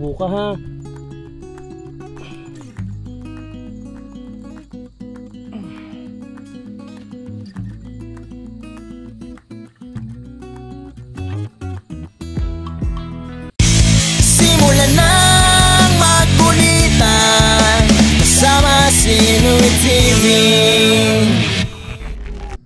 bobo ka ha. Simulan nang magkulitan kasama si Louie TV.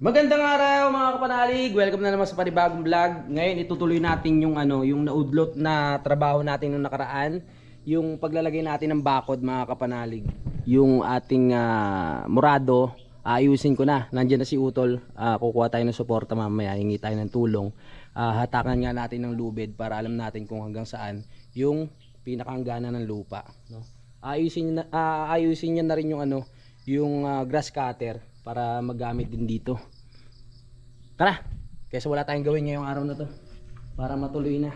Magandang araw mga kapanalig, welcome na naman sa panibagong vlog. Ngayon itutuloy natin yung yung naudlot na trabaho natin nung nakaraan, yung paglalagay natin ng bakod mga kapanalig. Yung ating murado, ayusin ko na. Nandiyan na si Utol, kukuha tayo ng suporta mamaya, hingi tayo ng tulong. Hatakan nga natin ng lubid para alam natin kung hanggang saan yung pinakahangganan ng lupa, no? Ayusin niya na rin yung grass cutter para magamit din dito. Tara, kaysa wala tayong gawin ngayong araw na to para matuloy na.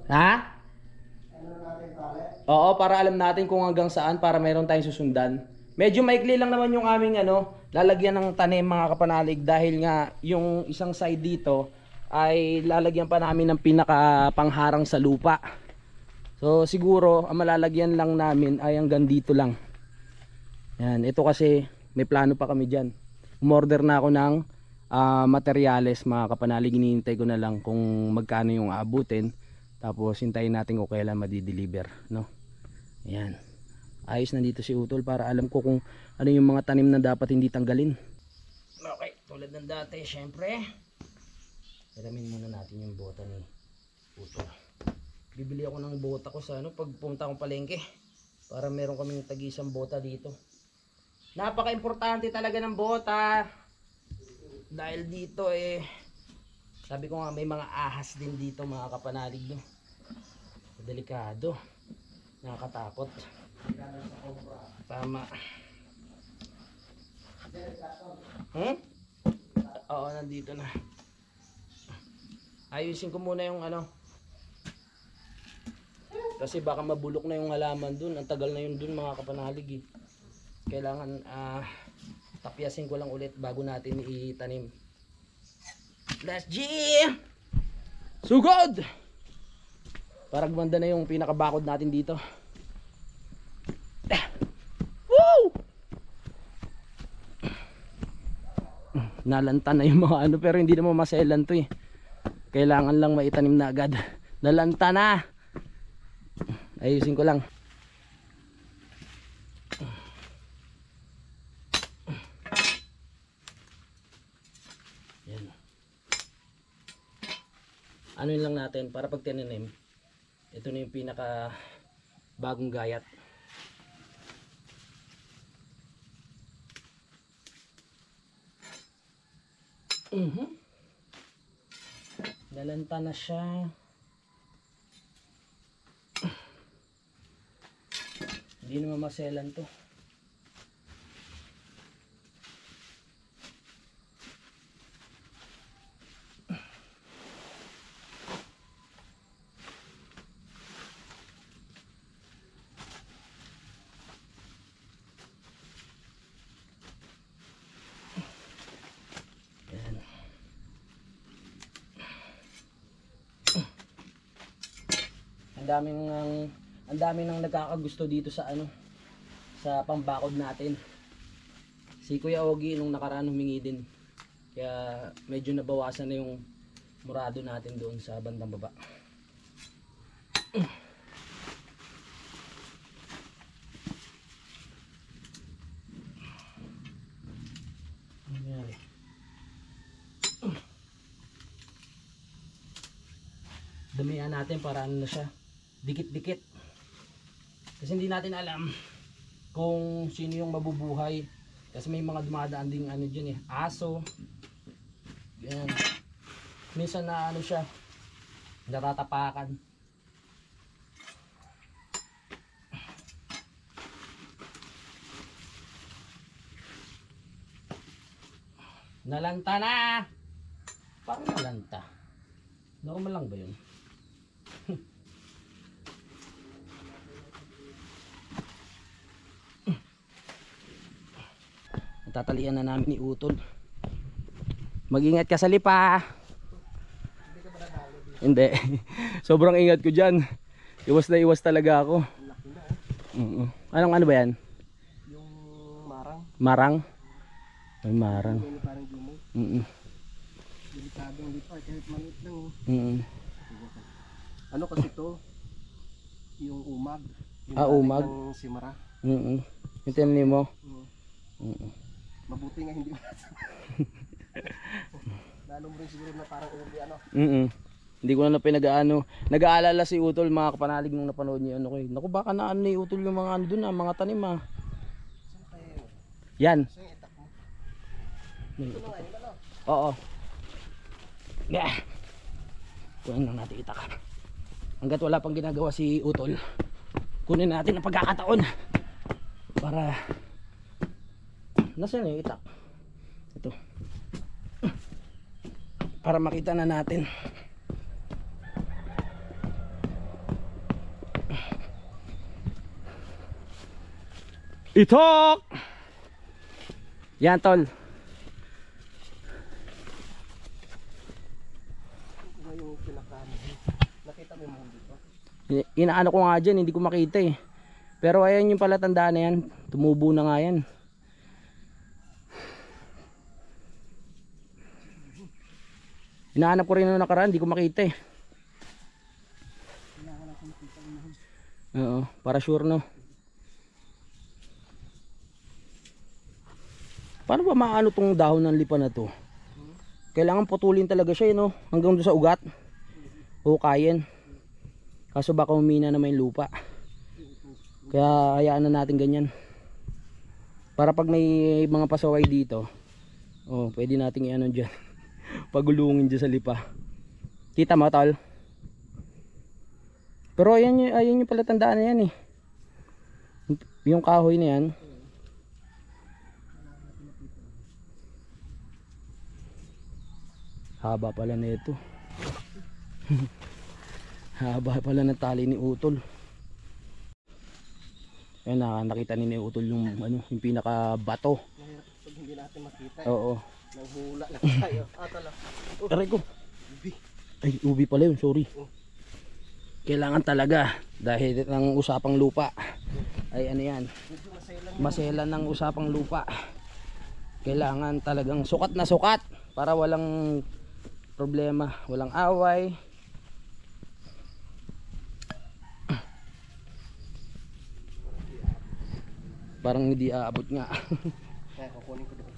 Ha? Oo, para alam natin kung hanggang saan, para meron tayong susundan. Medyo maikli lang naman yung aming lalagyan ng tanim mga kapanalig, dahil nga yung isang side dito ay lalagyan pa namin ng pinaka pangharang sa lupa. So siguro ang malalagyan lang namin ay hanggang dito lang. Yan, ito kasi may plano pa kami dyan. Umorder na ako ng materyales mga kapanalig. Hinihintay ko na lang kung magkano yung aabutin, tapos hintayin natin kung kailan madi-deliver, no? Ayan, ayos na dito si Utol para alam ko kung ano yung mga tanim na dapat hindi tanggalin. Okay, tulad ng dati, syempre hiramin muna natin yung bota ni Utol. Bibili ako ng bota ko sa pag pumunta akong palengke, para meron kaming tag-isang bota dito. Napaka-importante talaga ng bota, dahil dito sabi ko nga may mga ahas din dito mga kapanalig, no? Delikado, nakakatakot. Tama. Oo, nandito na. Ayusin ko muna yung kasi baka mabulok na yung halaman dun. Ang tagal na yun dun mga kapanalig. Kailangan tapyasin ko lang ulit bago natin itanim. Let's G! Sugod! Para gumanda na yung pinakabakod natin dito. Woo! Nalantan na yung mga pero hindi naman maselan to Kailangan lang maitanim na agad. Nalanta na! Ayusin ko lang. Yan. Ano lang natin para pag tinanim, ito na yung pinaka bagong gayat. Nalanta na siya. Hindi naman maselan to. Ang daming nang nagkakagusto dito sa sa pambakod natin. Si Kuya Ogie nung nakaraan humingi din, kaya medyo nabawasan na yung murado natin doon sa bandang baba. Damihan natin para na siya, dikit-dikit. Kasi hindi natin alam kung sino yung mabubuhay. Kasi may mga dumadaan ding dyan aso. Yan. Minsan na siya, natatapakan. Nalanta na! Parang nalanta. Normal lang ba yun? Tatalian na namin ni Utol. Mag-ingat ka sa lipa. Hindi. Sobrang ingat ko dyan. Iwas na iwas talaga ako. Laki na Anong ano ba yan? Yung marang. Marang? Ay, marang. Yung parang gumo. Delikadong lipa kahit maliit lang. Ano kasi to? Yung umag. Yung umag. ng simara. Yung tinanim mo? Mabuti nga hindi lalo mo rin siguro na parang ubi ano. Hindi ko na pinag-aano. Nag-aalala si Utol mga kapanalig nung napanood niya ano ko. Naku baka na ano ni Utol yung mga ano dun mga tanim Saan tayo? Yan. Saan yung itak mo? Ito na nga yun ano? Oo. Yeah. Kunin lang natin itak. Hanggat wala pang ginagawa si Utol, kunin natin ang pagkakataon para nasaan yung itak? Ito. Para makita na natin. Itok! Yan tol. Ito yung pinakano. Nakita mo yung mga dito? Inaano ko nga dyan, hindi ko makita eh. Pero ayan yung pala tandaan na yan. Tumubo na nga yan. Hinahanap ko rin nung nakaraan, hindi ko makita eh. Oo, para sure no. Paano ba maano tong dahon ng lipa na to? Kailangan putulin talaga siya no, hanggang doon sa ugat. O kayen. Kaso baka humina naman yung lupa. Kaya hayaan na natin ganyan. Para pag may mga pasaway dito, oh, pwede nating i-ano dyan. Pagulungin dyan sa lipa. Kita mo tol? Pero ayan yung pala tandaan na yan eh. Yung kahoy na yan. Haba pala na ito. Haba pala ng tali ni Utol. Ayun, nakita ni Utol yung ano, yung pinaka bato. Mahirap pag hindi natin makita. Oo. Nang hula lang tayo. Tala. Aray ko. Ubi. Ay, ubi pala yun, sorry. Kailangan talaga dahil ng usapang lupa. Ay ano yan? Medyo maselan. Maselan ng usapang lupa. Kailangan talagang sukat na sukat para walang problema, walang away. Parang hindi aabot nga. Kaya kukunin ko doon.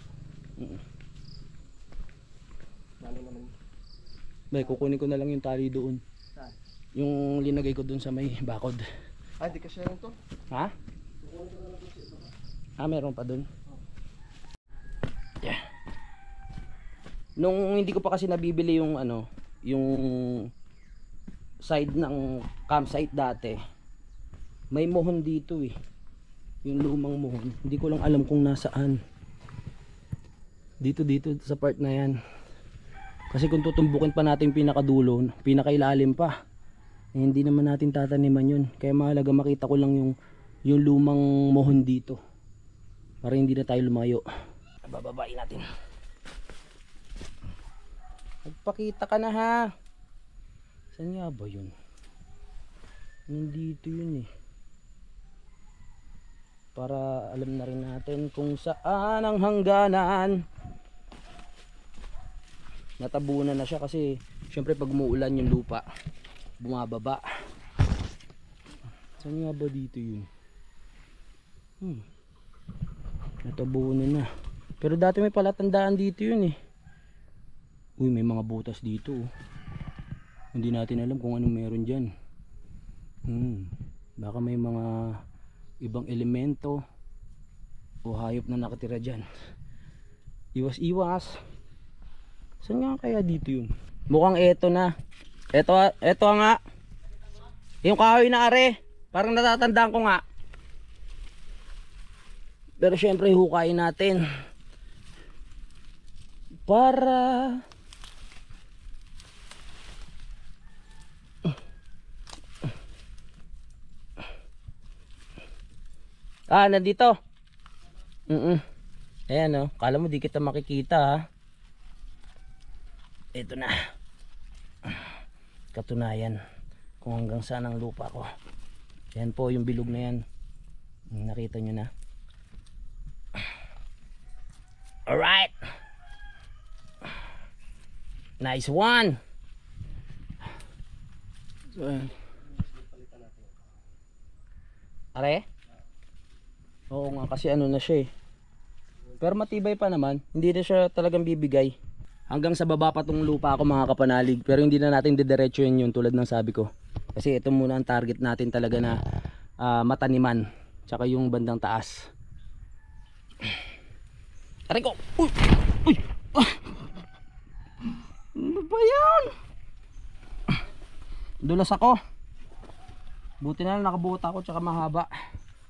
Lalo naman. Bay, kukunin ko na lang yung tali doon. Saan? Yung linagay ko doon sa may bakod. Ah, hindi ka sharing to? Ha? Ah, meron pa doon. Yeah. Nung hindi ko pa kasi nabibili yung ano, yung side ng campsite dati, may mohon dito eh. Yung lumang mohon. Hindi ko lang alam kung nasaan. Dito sa part na yan. Kasi kung tutumbukin pa natin pinakadulo, pinakailalim pa, eh, hindi naman natin tataniman yun. Kaya mahalaga makita ko lang yung lumang mohon dito. Para hindi na tayo lumayo. Bababain natin. Magpakita ka na ha. Saan nga ba yun? Nandito yun eh. Para alam na rin natin kung saan ang hangganan. Natabunan na siya kasi syempre pag umuulan yung lupa bumababa. Saan nga ba dito yun? Natabunan na. Pero dati may palatandaan dito yun eh. Uy, may mga butas dito oh. Hindi natin alam kung anong meron dyan. Baka may mga ibang elemento o hayop na nakatira dyan. Iwas. Saan nga kaya dito yun? Mukhang eto na. Eto nga. Yung kahoy na are. Parang natatandaan ko nga. Pero syempre hukayin natin. Para nandito. Ayan oh. Kala mo di kita makikita ha. Ito na. Katunayan. kung hanggang saan ang lupa ko. Yan po yung bilog na yan. Nakita nyo na. Alright. Nice one. So, are? Oo nga, kasi ano na siya eh. Pero matibay pa naman. Hindi na siya talagang bibigay. Hanggang sa baba pa tong lupa ako mga kapanalig. Pero hindi na natin didiretso yun tulad ng sabi ko. Kasi ito muna ang target natin talaga na mataniman. Tsaka yung bandang taas. Aray ko! Uy! Uy! Ah! Ano ba yan? Dulas ako. Buti na lang nakabuot ako tsaka mahaba.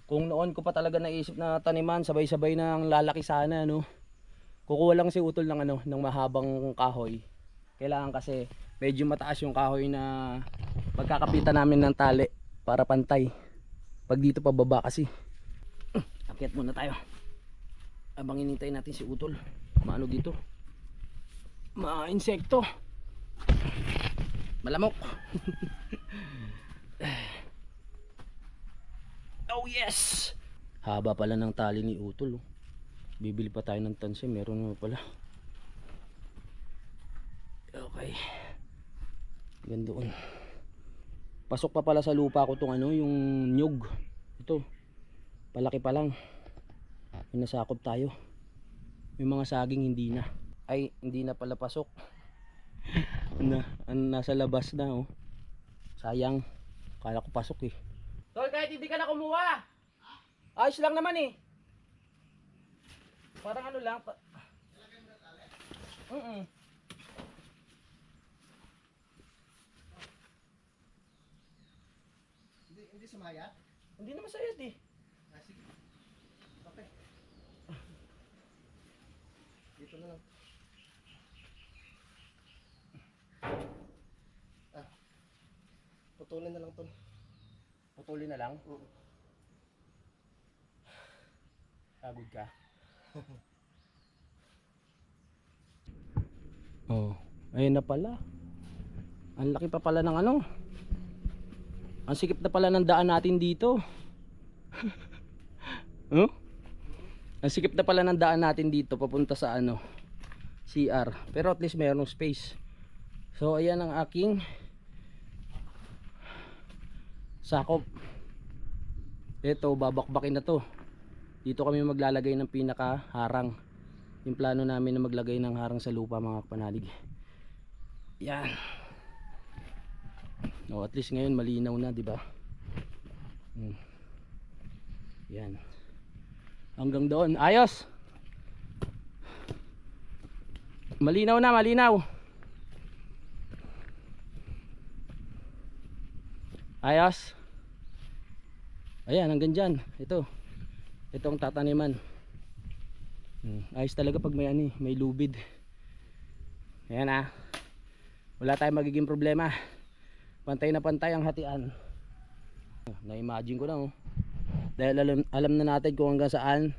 Kung noon ko pa talaga naisip na taniman, sabay-sabay na ang lalaki sana, no? Kukuha lang si utol ng ano, ng mahabang kahoy. Kailangan kasi medyo mataas yung kahoy na pagkakapitan namin ng tali para pantay. Pag dito pa baba kasi. Akyat muna tayo. Abang inintay natin si utol. Maano dito? Insekto. Malamok. Oh yes. Haba pala ng tali ni utol. Oh. Bibili pa tayo ng tansi. Meron mo pala. Okay. Gandoon. Pasok pa pala sa lupa ko tong ano, yung nyug. Ito. Palaki pa lang. May nasakop tayo. May mga saging hindi na. Ay, hindi na pala pasok. Nasa labas na oh. Sayang. Kala ko pasok eh. Tol, kahit hindi ka na kumuha. Ayos lang naman eh. Parang ano lang. Hindi sumayat? Hindi naman sayad eh. Sige. Okay. Dito na lang. Putulin na lang to. Putulin na lang? Pagod ka? Oh, ayun na pala. Ang laki pa pala ng ano. Ang sikip na pala ng daan natin dito. Oh? Ang sikip na pala ng daan natin dito papunta sa ano, CR. Pero at least mayroong space. So ayan ang aking sakop. Ito, babakbakin na to. Dito kami maglalagay ng pinaka harang. Yung plano namin na maglagay ng harang sa lupa mga kapanalig. Yan. Oh, at least ngayon malinaw na, di ba? Yan. Hanggang doon. Ayos. Malinaw na, malinaw. Ayos. Ayan, hanggang dyan. Ito ang tataniman. Ayos talaga pag may ano, may lubid. Ayan ah. Wala tayong magiging problema. Pantay na pantay ang hatian. Na-imagine ko na oh. Dahil alam na natin kung hanggang saan.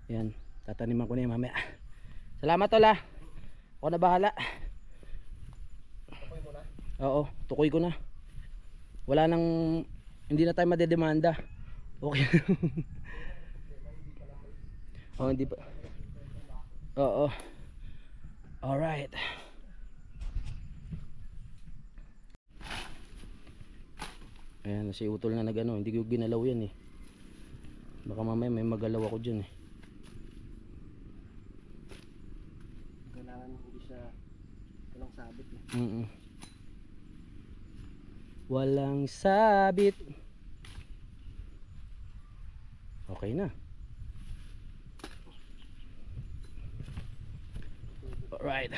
Ayan, tataniman ko na yung mamaya. Salamat Tola. Ako na bahala. Tukoy mo na? Oo, tukoy ko na. Wala nang, hindi na tayo madedemanda. Okay. Oh, hindi pa. Oo. Alright. Ayan, si utol na nagano, hindi ko ginalaw yan eh. Baka mamaya may magalaw ako dyan eh. Kailangan hindi siya walang sabit eh. Walang sabit. Okay na. Alright.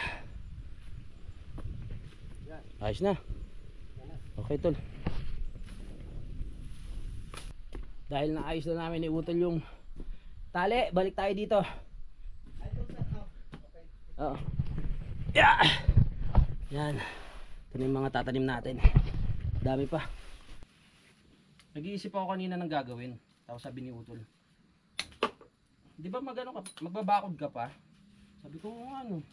Ayos na. Okay tol. Dahil naayos na namin ni utol yung tali, balik tayo dito. Oo. Yeah. Yan. Ito na yung mga tatanim natin. Dami pa. Nag-iisip ako kanina ng gagawin. Tapos sabi ni utol, di ba magbabakod ka pa? Sabi ko, ano?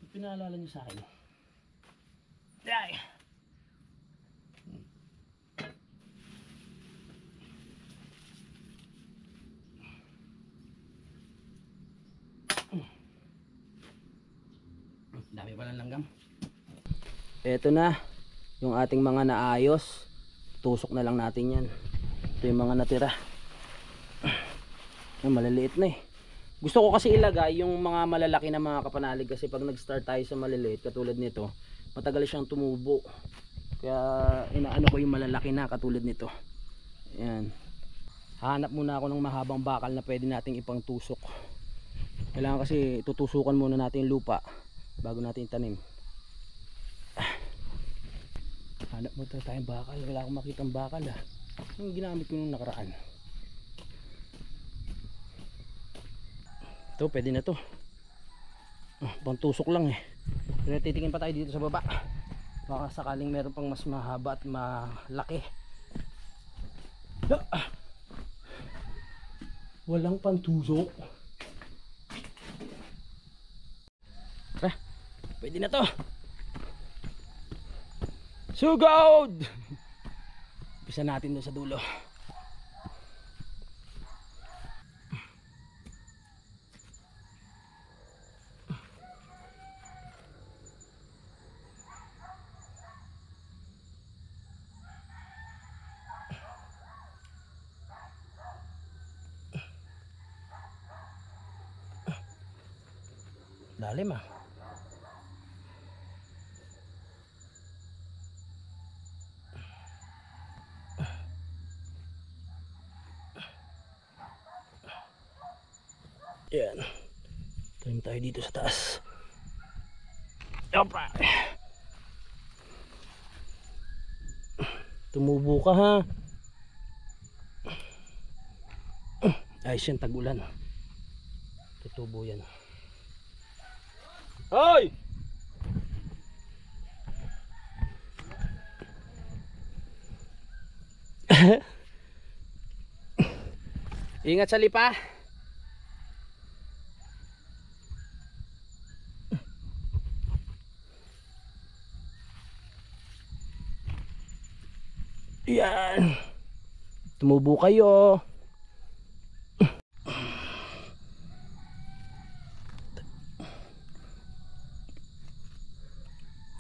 Pinaalala niyo sa akin. Ay. Dami pa ng langgam. Eto na yung ating mga naayos. Tusok na lang natin yan. Ito yung mga natira. Yung maliliit na eh. Gusto ko kasi ilagay yung mga malalaki na mga kapanalig, kasi pag nag-start tayo sa maliliit katulad nito, matagal siyang tumubo. Kaya inaano ko yung malalaki na katulad nito. Ayan. Hanap muna ako ng mahabang bakal na pwede nating ipang tusok. Kailangan kasi tutusukan muna natin yung lupa bago natin itanim. Hanap mo tayong bakal. Wala akong makitang bakal ah. Yung ginamit ko nung nakaraan. Ito pwede na to. Pang tusok lang eh. Pero titingin pa tayo dito sa baba. Baka sakaling meron pang mas mahaba at malaki. Walang pantusok. Pwede na to. Sugod! Pisa natin doon sa dulo. Lalim ah. Yan. Tanim tayo dito sa taas. Opa. Tumubo ka ha. Ayos yan, tag-ulan. Tutubo yan. Hoy! Ingat sa lipa. Yan. Tumubo kayo.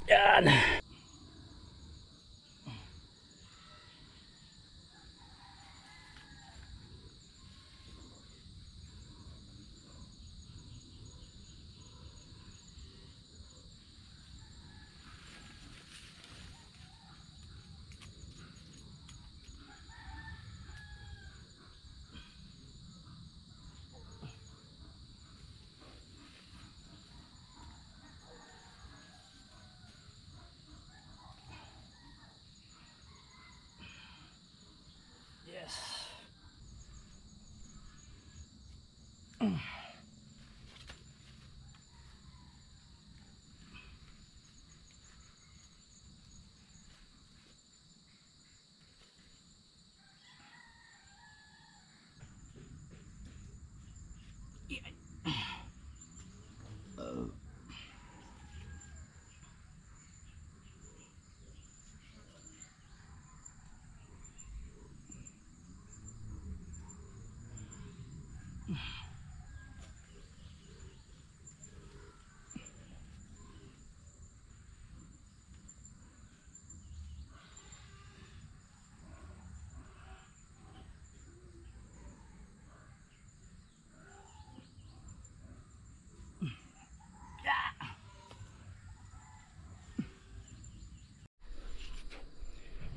Yan.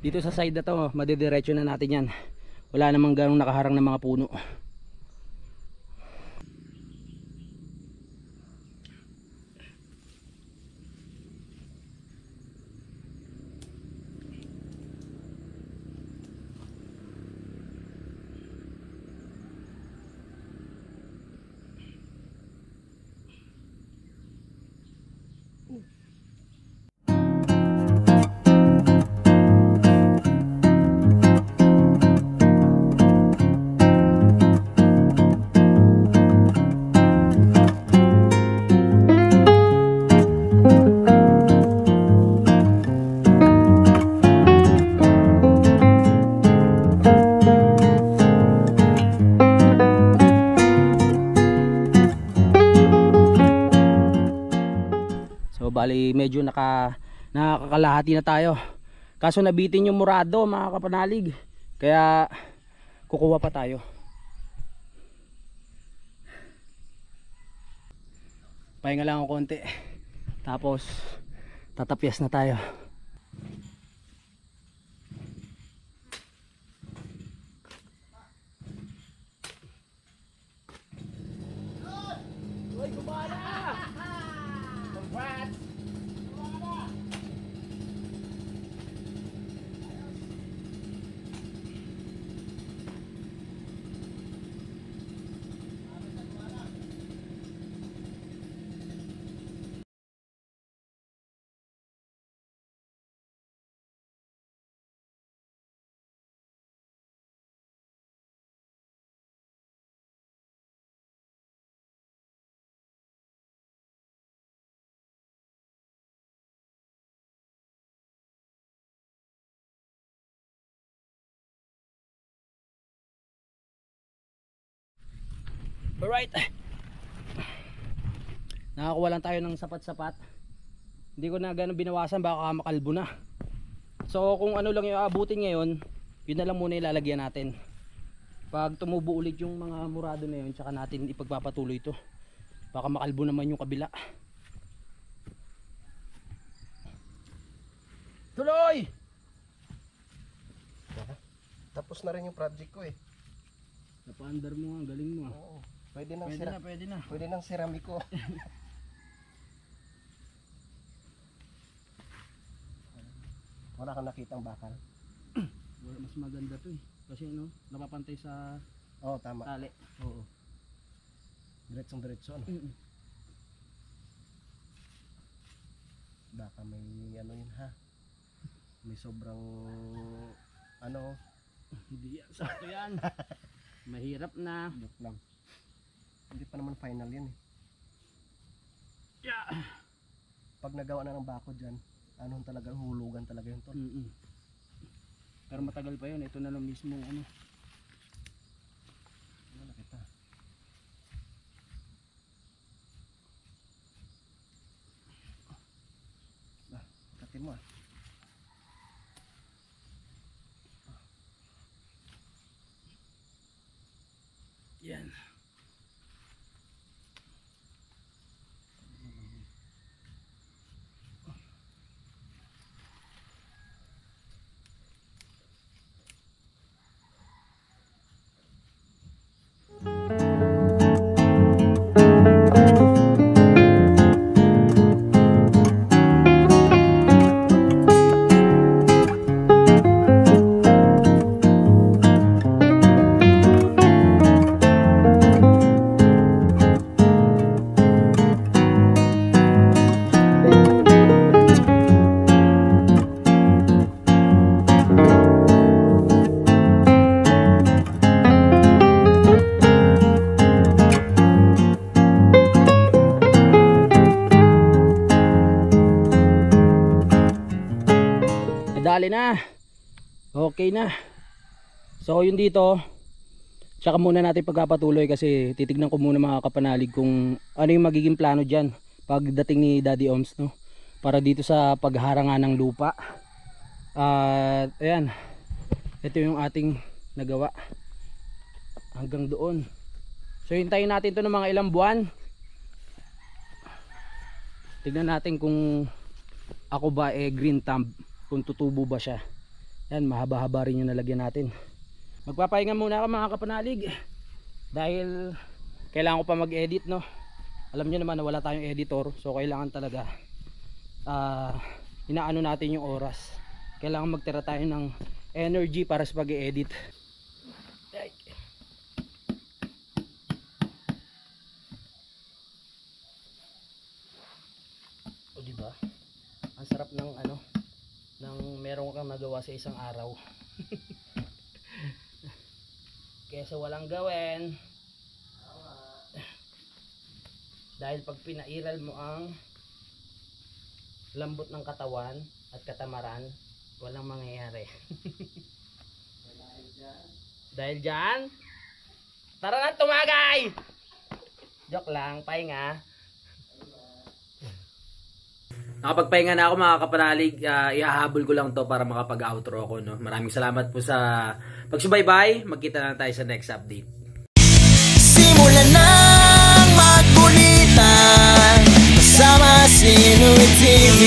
Dito sa side na to, madidiretso na natin yan. Wala namang ganong nakaharang ng mga puno. bali medyo nakakalahati na tayo. Kaso nabitin yung murado mga kapanalig, kaya kukuha pa tayo. Pahinga lang ako konti, tapos tatapyas na tayo. Uy, kumala! Congrats! Alright, nakakuha lang tayo ng sapat-sapat. Hindi ko na ganun binawasan, baka makalbo na. So kung ano lang yung aabutin ngayon, yun na lang muna ilalagyan natin. Pag tumubo ulit yung mga murado na yun, tsaka natin ipagpapatuloy ito. Baka makalbo naman yung kabila. Tuloy! Tapos na rin yung project ko eh. Napaandar mo, ang galing mo. Oo. Pwede nang Pwede na. Pwede nang seramiko. Wala kang nakitang bakal. Mas maganda to eh. Kasi ano, napapantay sa Oo, tama. tali. Oo. Diretsong-diretso ano. Baka may ano yun ha. May sobrang ano. Hindi yan, sakto yan. Mahirap na. Joke lang. Hindi pa naman final yan eh. Yeah. Pag nagawa na ng bako dyan, ano talaga, hulugan talaga yun to. Pero matagal pa yun, ito na lang mismo ano. Ano na kita? Katin mo ah. Yan. Dali na. Okay na. So yun dito. Tsaka muna natin pagpapatuloy kasi titignan ko muna mga kapanalig kung ano yung magiging plano dyan pagdating ni Daddy Oms, no? Para dito sa pagharanga ng lupa. At ayan. Ito yung ating nagawa. Hanggang doon. So hintayin natin to ng mga ilang buwan. Tignan natin kung ako ba green thumb, kung tutubo ba siya. Yan, mahaba-haba rin yung nalagyan natin. Magpapahinga muna ako mga kapanalig dahil kailangan ko pa mag-edit, no. Alam niyo naman na wala tayong editor, so kailangan talaga inaano natin yung oras. Kailangan magtira tayo ng energy para sa pag-edit. O diba? Ang sarap ng ano, nang meron kang nagawa sa isang araw. Kesa walang gawin. Dahil pag pinairal mo ang lambot ng katawan at katamaran, walang mangyayari. Dahil dyan, tara na tumagay! Joke lang, pahinga. nakapagpahinga na ako mga kapanalig. Ihahabol ko lang to para makapag-outro ako, no? Maraming salamat po sa pagsubaybay. Magkita na tayo sa next update. Simulan nang magkulitan kasama si Nuit TV.